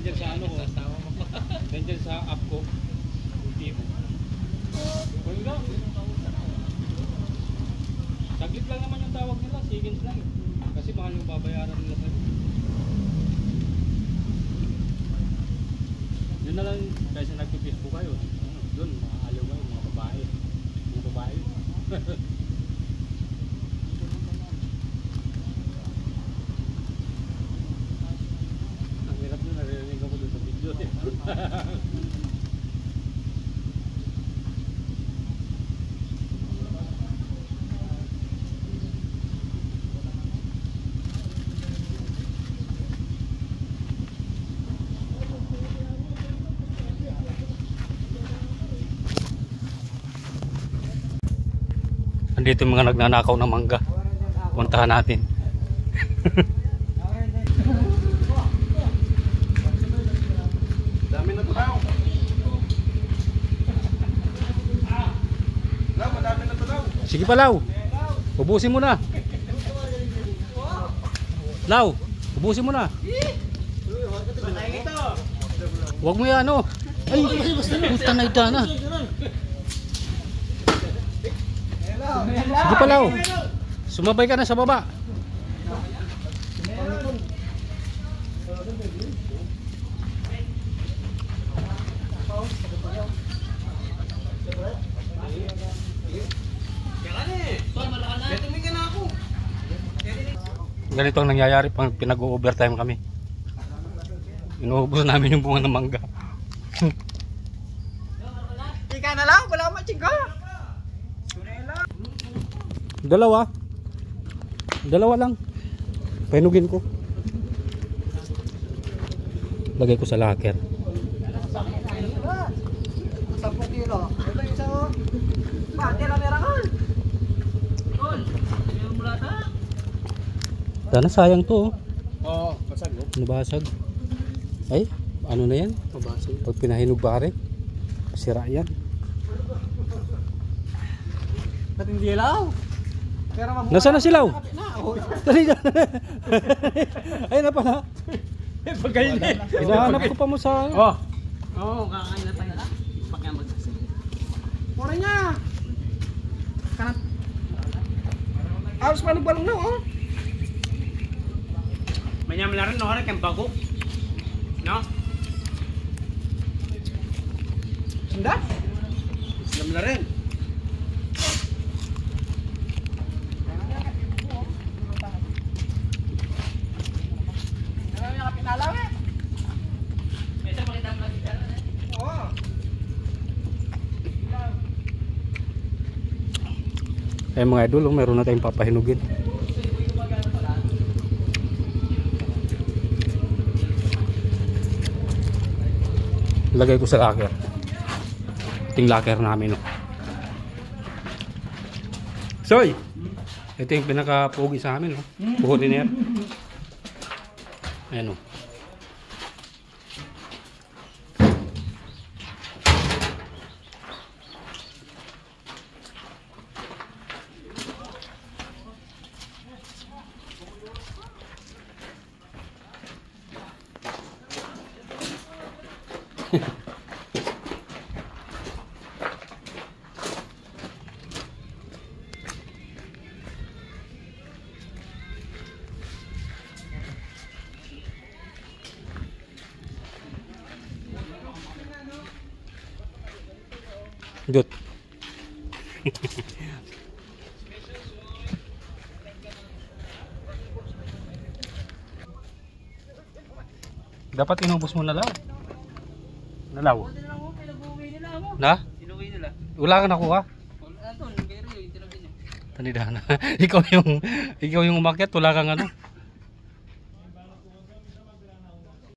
dyan sa ano ko. Dyan sa app ko. Ultimo. Wala. Saglit lang naman yung tawag nila. Seconds lang. Kasi mahal yung babayaran nila sa'yo. Yun na lang kasi nagpi-Facebook kayo. Doon, maaaliw kayo mga babae. Mga babae. Ang hirap nyo, naririnig ako doon sa video. Andito yung mga nagnanakaw ng mangga. Puntahan natin. Dami na to daw. Madami na to daw. Sige pa, Lau. Ubusin mo na. Lau, ubusin mo na. Huwag mo yan, ano. Ay, puta na idana. Sige pa, Lau. Sumabay ka na sa baba. Ganito ang nangyayari pag pinag-overtime kami. Inuubos namin yung bunga ng mangga. Ika na lang, wala akong matchingga. Dalawa. Dalawa lang. Painugin ko. Lagay ko sa locker. 10 kilo. Ito yung isa mo. Pati lang merangan. Tol, yung mulata. Sana sayang to. Oo, basag no? Nabasag. Ay, ano na yan? Mabasag. Pag pinahinog pare, sira yan. Ba't hindi ilaw? Pero mabuhay. Nasaan na silaw? Oh, Dali na. Ay na pala. Pagkain eh. Hinahanap ko pa mo sa... Oh. Oo, kakain na tayo. Pakyan magsasig. Pura niya. Kanat. Aros balong-balong na, oh. Manyam la rin no harap kang bago. No? Sunda? Islam la rin. Ano yung kapinalaw eh? Ito pakita mo lang dito. Oo. Eh mga idol, meron na tayong papahinugin. Lagay ko sa locker. Ito yung locker namin. Oh. Soy! Ito yung pinaka-pogi sa amin. Oh. Puhutiner. Ayan o. Dut. Dapat inubos mo na lang. Nalaw. Na? Sinuwi nila. Wala ka nakuha. Ano, kaya rin yung tinabin niya. Tanidana. Ikaw yung umakyat, wala kang ano.